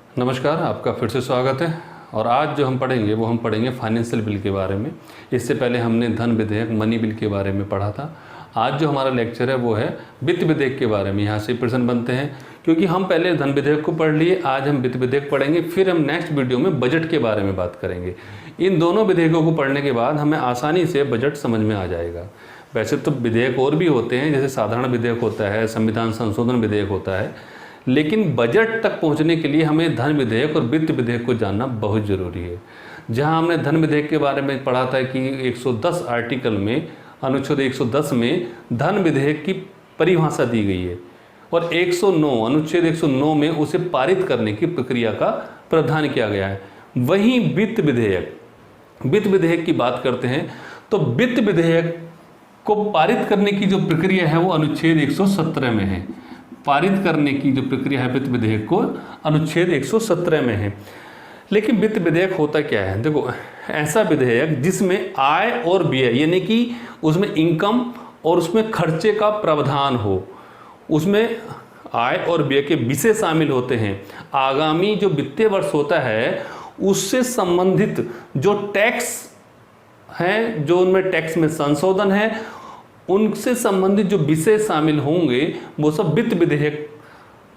नमस्कार, आपका फिर से स्वागत है। और आज जो हम पढ़ेंगे फाइनेंशियल बिल के बारे में। इससे पहले हमने धन विधेयक मनी बिल के बारे में पढ़ा था। आज जो हमारा लेक्चर है वो है वित्त विधेयक के बारे में। यहाँ से प्रश्न बनते हैं क्योंकि हम पहले धन विधेयक को पढ़ लिए, आज हम वित्त विधेयक पढ़ेंगे, फिर हम नेक्स्ट वीडियो में बजट के बारे में बात करेंगे। इन दोनों विधेयकों को पढ़ने के बाद हमें आसानी से बजट समझ में आ जाएगा। वैसे तो विधेयक और भी होते हैं, जैसे साधारण विधेयक होता है, संविधान संशोधन विधेयक होता है, लेकिन बजट तक पहुंचने के लिए हमें धन विधेयक और वित्त विधेयक को जानना बहुत ज़रूरी है। जहां हमने धन विधेयक के बारे में पढ़ा था कि 110 आर्टिकल में, अनुच्छेद 110 में धन विधेयक की परिभाषा दी गई है और 109 अनुच्छेद 109 में उसे पारित करने की प्रक्रिया का प्रावधान किया गया है। वहीं वित्त विधेयक की बात करते हैं तो वित्त विधेयक को पारित करने की जो प्रक्रिया है वो अनुच्छेद 117 में है। पारित करने की जो प्रक्रिया है वित्त विधेयक को अनुच्छेद 117 में है। लेकिन वित्त विधेयक होता क्या है? देखो, ऐसा विधेयक जिसमें आय और व्यय यानी कि उसमें इनकम और उसमें खर्चे का प्रावधान हो, उसमें आय और व्यय के विषय शामिल होते हैं। आगामी जो वित्तीय वर्ष होता है उससे संबंधित जो टैक्स हैं, जो उनमें टैक्स में संशोधन है, उनसे संबंधित जो विषय शामिल होंगे वो सब वित्त विधेयक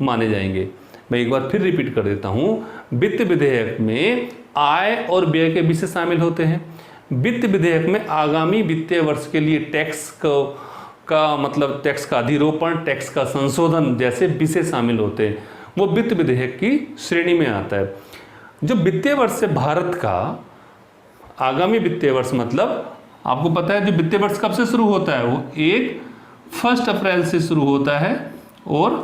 माने जाएंगे। मैं एक बार फिर रिपीट कर देता हूँ। वित्त विधेयक में आय और व्यय के विषय शामिल होते हैं। वित्त विधेयक में आगामी वित्तीय वर्ष के लिए टैक्स का अधिरोपण, टैक्स का संशोधन जैसे विषय शामिल होते हैं। वो वित्त विधेयक की श्रेणी में आता है। जो वित्तीय वर्ष से भारत का आगामी वित्तीय वर्ष, मतलब आपको पता है जो वित्तीय वर्ष कब से शुरू होता है, वो 1 अप्रैल से शुरू होता है और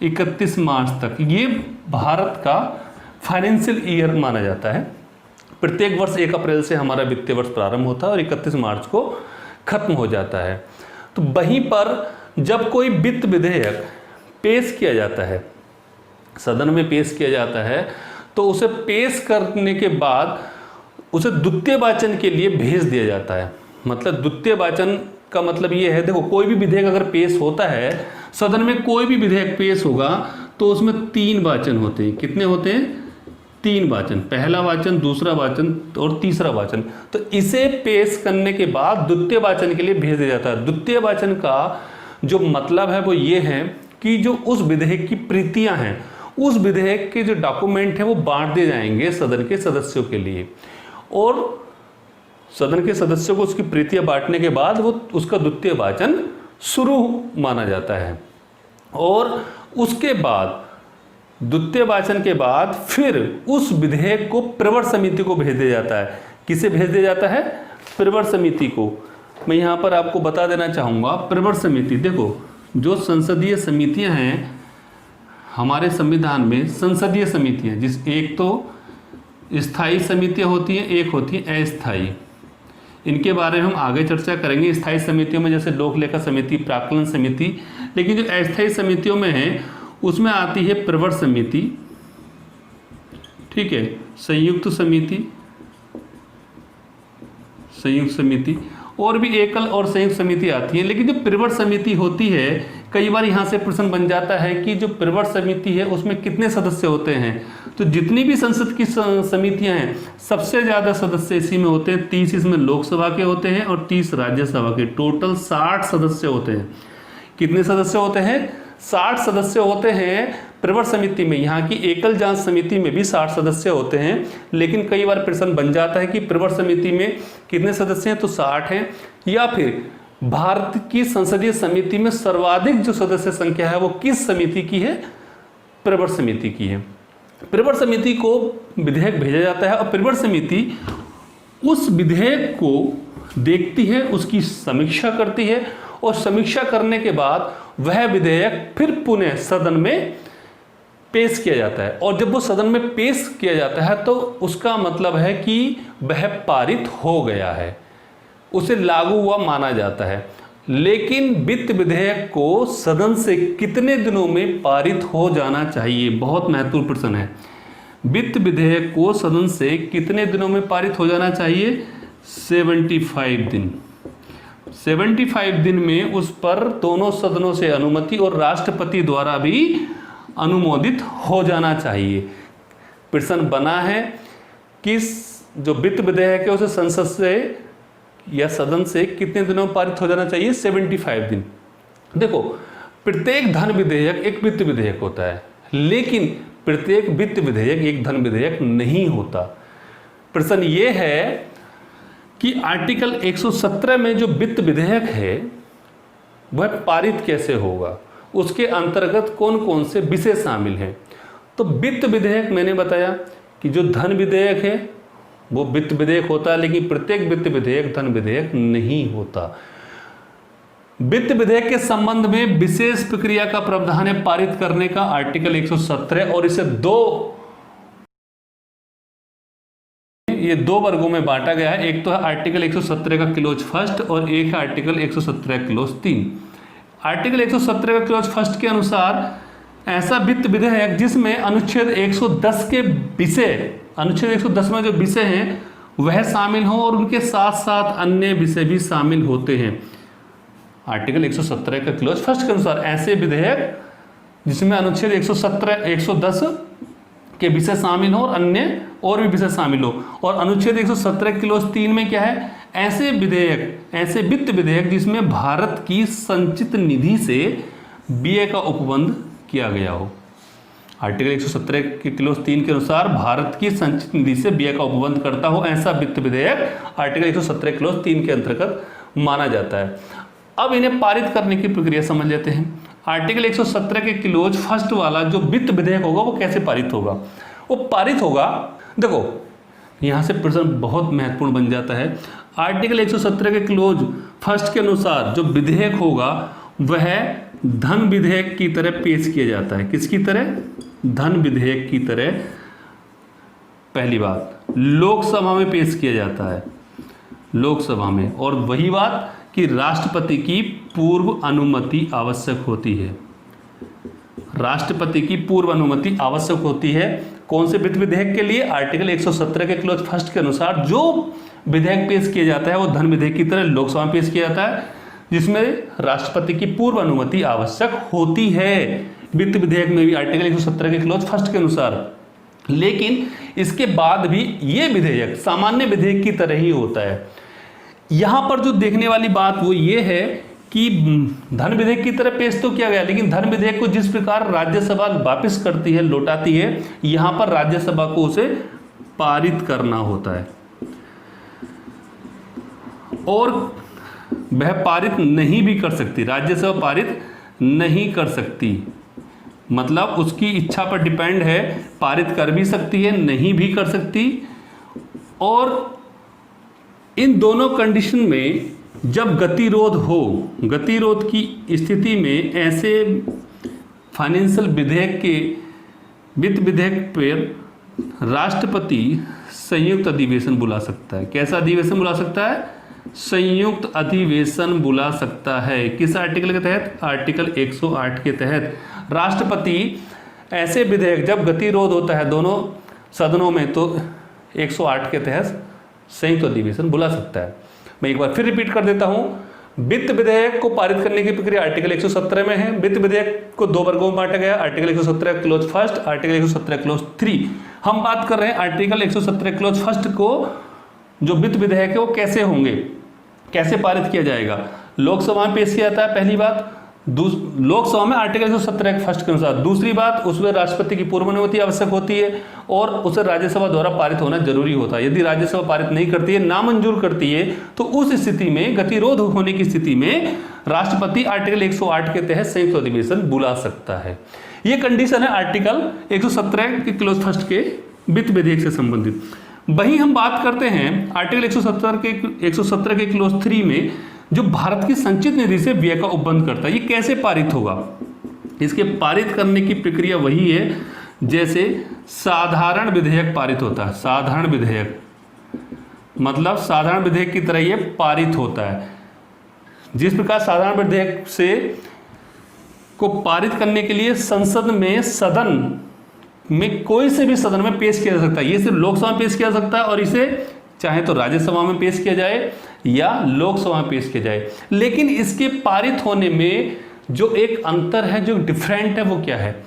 31 मार्च तक ये भारत का फाइनेंशियल ईयर माना जाता है। प्रत्येक वर्ष 1 अप्रैल से हमारा वित्तीय वर्ष प्रारंभ होता है और 31 मार्च को खत्म हो जाता है। तो वहीं पर जब कोई वित्त विधेयक पेश किया जाता है, सदन में पेश किया जाता है, तो उसे पेश करने के बाद उसे द्वितीय वाचन के लिए भेज दिया जाता है। मतलब द्वितीय वाचन का मतलब ये है, देखो कोई भी विधेयक अगर पेश होता है, सदन में कोई भी विधेयक पेश होगा तो उसमें 3 वाचन होते हैं। कितने होते हैं? 3 वाचन, पहला वाचन, दूसरा वाचन और तीसरा वाचन। तो इसे पेश करने के बाद द्वितीय वाचन के लिए भेज दिया जाता है। द्वितीय वाचन का जो मतलब है वो ये है कि जो उस विधेयक की प्रतियां हैं, उस विधेयक के जो डॉक्यूमेंट है वो बांट दिए जाएंगे सदन के सदस्यों के लिए, और सदन के सदस्यों को उसकी प्रतियां बांटने के बाद वो उसका द्वितीय वाचन शुरू माना जाता है। और उसके बाद द्वितीय वाचन के बाद फिर उस विधेयक को प्रवर समिति को भेज दिया जाता है। किसे भेज दिया जाता है? प्रवर समिति को। मैं यहाँ पर आपको बता देना चाहूँगा, प्रवर समिति, देखो जो संसदीय समितियाँ हैं हमारे संविधान में, संसदीय समितियाँ, जिस एक तो स्थायी समितियाँ होती हैं, एक होती है अस्थायी। इनके बारे में हम आगे चर्चा करेंगे। स्थायी समितियों में जैसे लोक लेखा समिति, प्राक्कलन समिति, लेकिन जो अस्थायी समितियों में है उसमें आती है प्रवर समिति, ठीक है, संयुक्त समिति और भी एकल और संयुक्त समिति आती है। लेकिन जो प्रवर समिति होती है, कई बार यहाँ से प्रश्न बन जाता है कि जो प्रवर समिति है उसमें कितने सदस्य होते हैं। तो जितनी भी संसद की समितियां हैं, सबसे ज़्यादा सदस्य इसी में होते हैं। 30 इसमें लोकसभा के होते हैं और 30 राज्यसभा के। टोटल 60 सदस्य होते हैं। कितने सदस्य होते हैं? 60 सदस्य होते हैं प्रवर समिति में। यहाँ की एकल जांच समिति में भी 60 सदस्य होते हैं। लेकिन कई बार प्रश्न बन जाता है कि प्रवर समिति में कितने सदस्य हैं, तो 60 हैं। या फिर भारत की संसदीय समिति में सर्वाधिक जो सदस्य संख्या है वो किस समिति की है? प्रवर समिति की है। प्रवर समिति को विधेयक भेजा जाता है और प्रवर समिति उस विधेयक को देखती है, उसकी समीक्षा करती है और समीक्षा करने के बाद वह विधेयक फिर पुनः सदन में पेश किया जाता है। और जब वो सदन में पेश किया जाता है तो उसका मतलब है कि वह पारित हो गया है, उसे लागू हुआ माना जाता है। लेकिन वित्त विधेयक को सदन से कितने दिनों में पारित हो जाना चाहिए? बहुत महत्वपूर्ण प्रश्न है। वित्त विधेयक को सदन से कितने दिनों में पारित हो जाना चाहिए? 75 दिन। 75 दिन में उस पर दोनों सदनों से अनुमति और राष्ट्रपति द्वारा भी अनुमोदित हो जाना चाहिए। प्रश्न बना है कि जो वित्त विधेयक है उसे संसद से या सदन से कितने दिनों में पारित हो जाना चाहिए? 75 दिन। देखो, प्रत्येक धन विधेयक एक वित्त विधेयक होता है, लेकिन प्रत्येक वित्त विधेयक एक धन विधेयक नहीं होता। प्रश्न ये है कि आर्टिकल 117 में जो वित्त विधेयक है वह पारित कैसे होगा, उसके अंतर्गत कौन कौन से विषय शामिल हैं। तो वित्त विधेयक मैंने बताया कि जो धन विधेयक है वो वित्त विधेयक होता है, लेकिन प्रत्येक वित्त विधेयक धन विधेयक नहीं होता। वित्त विधेयक के संबंध में विशेष प्रक्रिया का प्रावधान है पारित करने का, आर्टिकल 117, और इसे दो वर्गों में बांटा गया है। एक तो है आर्टिकल 117 का क्लोज फर्स्ट और एक है आर्टिकल 117 क्लोज 3। आर्टिकल 117 का क्लोज फर्स्ट के अनुसार ऐसा वित्त विधेयक जिसमें अनुच्छेद 110 के विषय, अनुच्छेद 110 में जो विषय हैं वह शामिल हो और उनके साथ साथ अन्य विषय भी शामिल होते हैं। आर्टिकल 117 का क्लोज फर्स्ट के अनुसार ऐसे विधेयक जिसमें अनुच्छेद 110 के विषय शामिल हो और अन्य और भी विषय शामिल हो। और अनुच्छेद 117 क्लोज 3 में क्या है? ऐसे विधेयक, ऐसे वित्त विधेयक जिसमें भारत की संचित निधि से व्यय का उपबंध किया गया हो। आर्टिकल 117 के क्लोज 3 के अनुसार भारत की संचित निधि से व्यय का उपबंध करता हो, ऐसा वित्त विधेयक आर्टिकल 117 क्लोज 3 के अंतर्गत माना जाता है। अब इन्हें पारित करने की प्रक्रिया समझ लेते हैं। आर्टिकल 117 के क्लोज फर्स्ट वाला जो वित्त विधेयक होगा वो कैसे पारित होगा? वो पारित होगा, देखो यहां से प्रश्न बहुत महत्वपूर्ण बन जाता है। आर्टिकल 117 के क्लोज फर्स्ट के अनुसार जो विधेयक होगा वह धन विधेयक की तरह पेश किया जाता है। किसकी तरह? धन विधेयक की तरह। पहली बात, लोकसभा में पेश किया जाता है, लोकसभा में। और वही बात कि राष्ट्रपति की पूर्व अनुमति आवश्यक होती है। राष्ट्रपति की पूर्व अनुमति आवश्यक होती है कौन से वित्त विधेयक के लिए? आर्टिकल 117 के क्लोज फर्स्ट के अनुसार जो विधेयक पेश किया जाता है वो धन विधेयक की तरह लोकसभा में पेश किया जाता है, जिसमें राष्ट्रपति की पूर्व अनुमति आवश्यक होती है। वित्त विधेयक में भी आर्टिकल 117 के क्लोज फर्स्ट के अनुसार। लेकिन इसके बाद भी ये विधेयक सामान्य विधेयक की तरह ही होता है। यहां पर जो देखने वाली बात वो ये है कि धन विधेयक की तरह पेश तो किया गया, लेकिन धन विधेयक को जिस प्रकार राज्यसभा वापस करती है, लौटाती है, यहां पर राज्यसभा को उसे पारित करना होता है। और वह पारित नहीं भी कर सकती, राज्यसभा पारित नहीं कर सकती, मतलब उसकी इच्छा पर डिपेंड है, पारित कर भी सकती है, नहीं भी कर सकती। और इन दोनों कंडीशन में जब गतिरोध हो, गतिरोध की स्थिति में ऐसे फाइनेंशियल विधेयक के वित्त विधेयक पर राष्ट्रपति संयुक्त अधिवेशन बुला सकता है। कैसा अधिवेशन बुला सकता है? संयुक्त अधिवेशन बुला सकता है। किस आर्टिकल के तहत? आर्टिकल 108 के तहत राष्ट्रपति ऐसे विधेयक जब गतिरोध होता है दोनों सदनों में तो 108 के तहत संयुक्त अधिवेशन बुला सकता है। मैं एक बार फिर रिपीट कर देता हूं, वित्त विधेयक को पारित करने की प्रक्रिया आर्टिकल 117 में है। वित्त विधेयक को दो वर्गों में बांटा गया, article 117 close first, article 117 close 3। हम बात कर रहे हैं आर्टिकल 117 क्लोज फर्स्ट को, जो वित्त विधेयक है वो कैसे होंगे, कैसे पारित किया जाएगा? लोकसभा में पेश किया जाता है, पहली बात। लोकसभा में आर्टिकल 117 फर्स्ट के अनुसार। दूसरी बात, उसमें राष्ट्रपति की पूर्व अनुमति आवश्यक होती है और उसे राज्यसभा द्वारा पारित होना जरूरी होता है। यदि राज्यसभा पारित नहीं करती है, नामंजूर करती है, तो उस स्थिति में, गतिरोध होने की स्थिति में राष्ट्रपति आर्टिकल 108 के तहत संयुक्त अधिवेशन बुला सकता है। यह कंडीशन है आर्टिकल 117 के क्लोज फर्स्ट के वित्त विधेयक से संबंधित। वहीं हम बात करते हैं आर्टिकल 117 के क्लोज 3 में, जो भारत की संचित निधि से व्यय का उपबंध करता है। ये कैसे पारित होगा? इसके पारित करने की प्रक्रिया वही है जैसे साधारण विधेयक पारित होता है। साधारण विधेयक मतलब साधारण विधेयक की तरह ये पारित होता है। जिस प्रकार साधारण विधेयक से को पारित करने के लिए संसद में, सदन में, कोई से भी सदन में पेश किया जा सकता है। ये सिर्फ लोकसभा में पेश किया जा सकता है और इसे चाहे तो राज्यसभा में पेश किया जाए या लोकसभा में पेश किया जाए। लेकिन इसके पारित होने में जो एक अंतर है, जो डिफरेंट है, वो क्या है?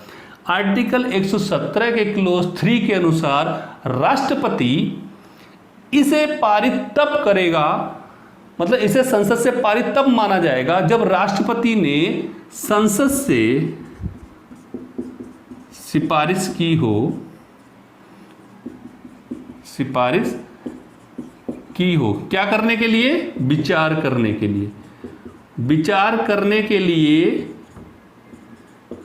आर्टिकल 117 के क्लोज 3 के अनुसार राष्ट्रपति इसे पारित तब करेगा, मतलब इसे संसद से पारित तब माना जाएगा जब राष्ट्रपति ने संसद से सिफारिश की हो, सिफारिश की हो क्या करने के लिए? विचार करने के लिए। विचार करने के लिए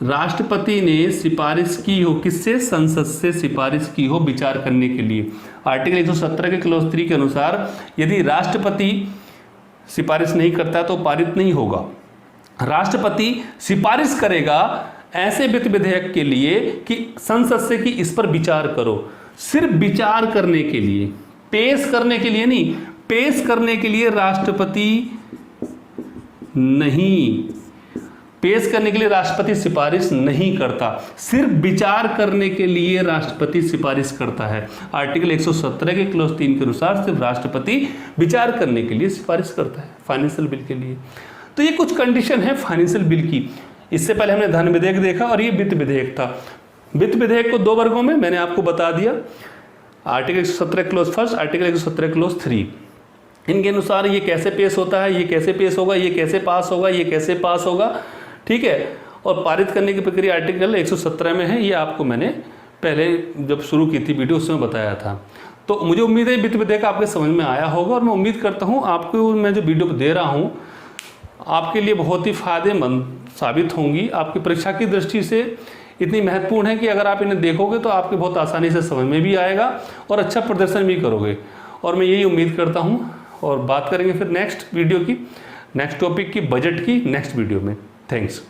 राष्ट्रपति ने सिफारिश की हो, किससे? संसद से सिफारिश की हो विचार करने के लिए। आर्टिकल 117 के क्लोज 3 के अनुसार यदि राष्ट्रपति सिफारिश नहीं करता तो पारित नहीं होगा। राष्ट्रपति सिफारिश करेगा ऐसे वित्त विधेयक के लिए कि संसद से कि इस पर विचार करो, सिर्फ विचार करने के लिए, पेश करने के लिए नहीं। पेश करने के लिए राष्ट्रपति नहीं, पेश करने के लिए राष्ट्रपति सिफारिश नहीं करता, सिर्फ विचार करने के लिए राष्ट्रपति सिफारिश करता है। आर्टिकल 117 के क्लोज 3 के अनुसार सिर्फ राष्ट्रपति विचार करने के लिए सिफारिश करता है फाइनेंशियल बिल के लिए। तो ये कुछ कंडीशन है फाइनेंशियल बिल की। इससे पहले हमने धन विधेयक देखा और ये वित्त विधेयक था। वित्त विधेयक को 2 वर्गों में मैंने आपको बता दिया, आर्टिकल 117 क्लोज 1, आर्टिकल 117 क्लोज 3। इनके अनुसार ये कैसे पेश होता है, ये कैसे पेश होगा, ये कैसे पास होगा, ये कैसे पास होगा, ठीक है। और पारित करने की प्रक्रिया आर्टिकल 117 में है। ये आपको मैंने पहले जब शुरू की थी वीडियो उसमें बताया था। तो मुझे उम्मीद है वित्त विधेयक आपके समझ में आया होगा और मैं उम्मीद करता हूँ आपको मैं जो वीडियो दे रहा हूँ आपके लिए बहुत ही फायदेमंद साबित होंगी। आपकी परीक्षा की दृष्टि से इतनी महत्वपूर्ण है कि अगर आप इन्हें देखोगे तो आपके बहुत आसानी से समझ में भी आएगा और अच्छा प्रदर्शन भी करोगे। और मैं यही उम्मीद करता हूँ। और बात करेंगे फिर नेक्स्ट वीडियो की, नेक्स्ट टॉपिक की, बजट की, नेक्स्ट वीडियो में। थैंक्स।